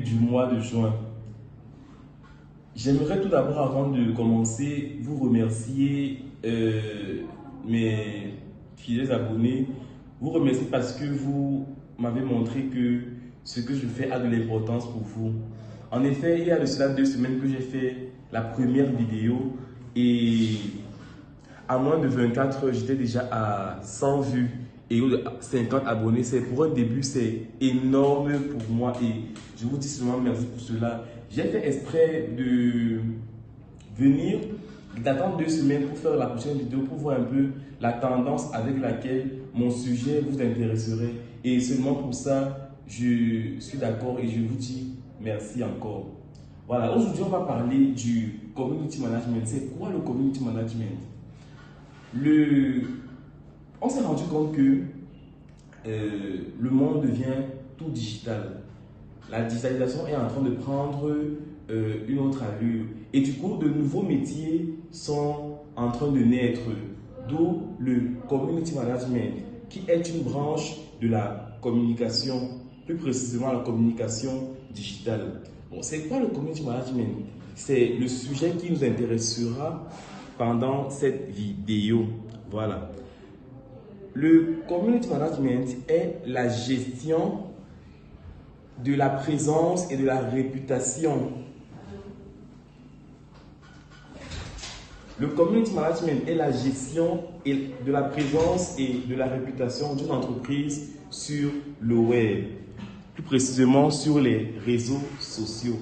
du mois de juin. J'aimerais tout d'abord, avant de commencer, vous remercier mes fidèles abonnés. Vous remercier parce que vous m'avez montré que ce que je fais a de l'importance pour vous. En effet, il y a de cela 2 semaines que j'ai fait la première vidéo et à moins de 24 heures, j'étais déjà à 100 vues et 50 abonnés. Pour un début, c'est énorme pour moi et je vous dis seulement merci pour cela. J'ai fait exprès de venir, d'attendre 2 semaines pour faire la prochaine vidéo, pour voir un peu la tendance avec laquelle mon sujet vous intéresserait. Et seulement pour ça, je suis d'accord et je vous dis merci encore. Voilà, aujourd'hui, on va parler du community management. C'est quoi le community management? On s'est rendu compte que le monde devient tout digital. La digitalisation est en train de prendre une autre allure. Et du coup, de nouveaux métiers sont en train de naître. D'où le community management, qui est une branche de la communication, plus précisément la communication digitale. Bon, c'est quoi le community management? C'est le sujet qui nous intéressera pendant cette vidéo. Voilà. Le community management est la gestion de la présence et de la réputation. Le community management est la gestion de la présence et de la réputation d'une entreprise sur le web, plus précisément sur les réseaux sociaux.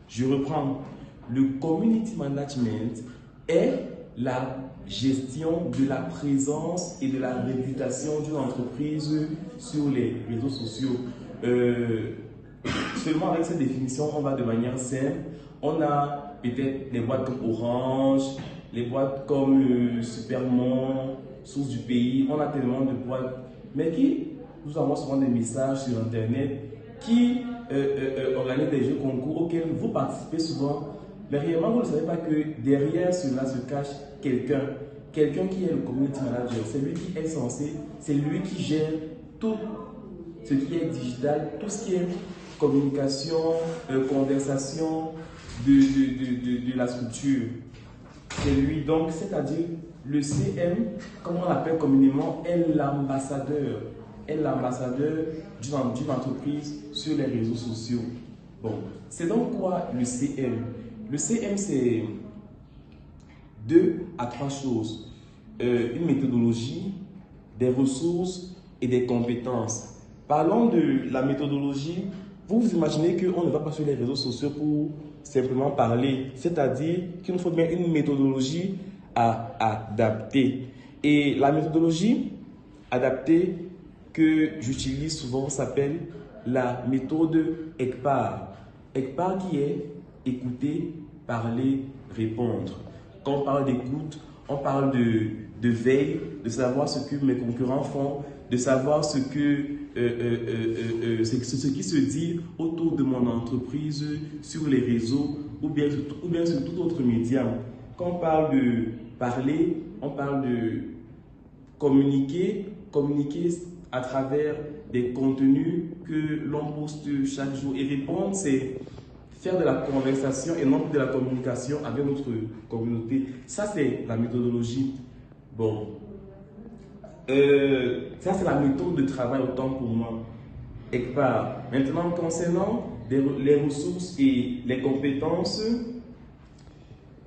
Je reprends. Le community management est la gestion de la présence et de la réputation d'une entreprise sur les réseaux sociaux. Seulement avec cette définition, on va de manière simple. On a peut-être des boîtes comme Orange, les boîtes comme Supermont, Source du Pays. On a tellement de boîtes, mais qui nous envoient souvent des messages sur Internet, qui organisent des jeux concours auxquels vous participez souvent. Mais réellement, vous ne savez pas que derrière cela se cache quelqu'un. Quelqu'un qui est le community manager. C'est lui qui est censé, c'est lui qui gère tout ce qui est digital, tout ce qui est communication, conversation de la structure. C'est lui. Donc, c'est-à-dire, le CM, comme on l'appelle communément, est l'ambassadeur. Est l'ambassadeur d'une entreprise sur les réseaux sociaux. Bon, c'est donc quoi le CM? Le CM, c'est 2 à 3 choses. Une méthodologie, des ressources et des compétences. Parlons de la méthodologie. Vous vous imaginez qu'on ne va pas sur les réseaux sociaux pour simplement parler. C'est-à-dire qu'il nous faut bien une méthodologie à adapter. Et la méthodologie adaptée que j'utilise souvent s'appelle la méthode ECPAR. ECPAR qui est écouter, parler, répondre. Quand on parle d'écoute, on parle de veille, de savoir ce que mes concurrents font, de savoir ce qui se dit autour de mon entreprise, sur les réseaux ou bien sur tout autre média. Quand on parle de parler, on parle de communiquer à travers des contenus que l'on poste chaque jour. Et répondre, c'est faire de la conversation et non de la communication avec notre communauté. Ça, c'est la méthodologie. Bon. Ça, c'est la méthode de travail autant pour moi. ECPAR. Maintenant, concernant les ressources et les compétences,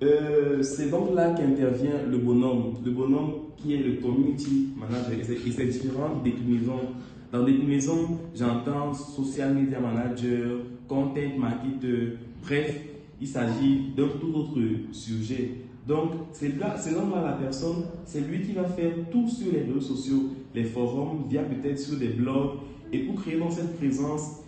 c'est donc là qu'intervient le bonhomme. Le bonhomme qui est le community manager et ses différentes déclinaisons. Dans déclinaison, j'entends social media manager, content marketer, bref, il s'agit d'un tout autre sujet. Donc, c'est donc là la personne, c'est lui qui va faire tout sur les réseaux sociaux, les forums, via peut-être sur des blogs. Et pour créer dans cette présence,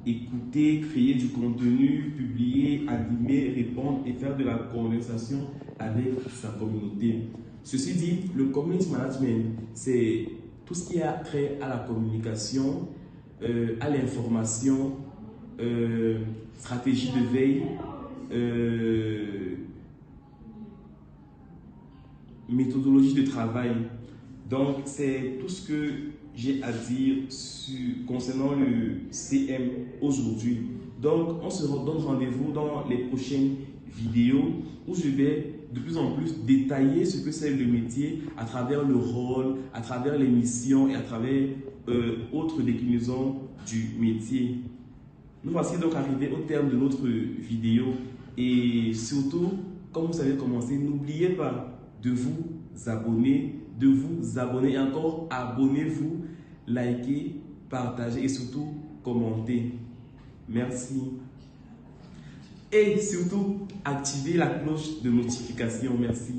écouter, créer du contenu, publier, animer, répondre et faire de la conversation avec sa communauté. Ceci dit, le community management, c'est tout ce qui a trait à la communication, à l'information, stratégie de veille, méthodologie de travail. Donc, c'est tout ce que j'ai à dire concernant le CM aujourd'hui. Donc, on se donne rendez-vous dans les prochaines vidéos où je vais de plus en plus détailler ce que c'est le métier à travers le rôle, à travers les missions et à travers autres déclinaisons du métier. Nous voici donc arrivés au terme de notre vidéo et surtout, comme vous savez commencer, n'oubliez pas de vous abonner, et encore abonnez-vous, likez, partagez et surtout commentez. Merci. Et surtout, activez la cloche de notification. Merci.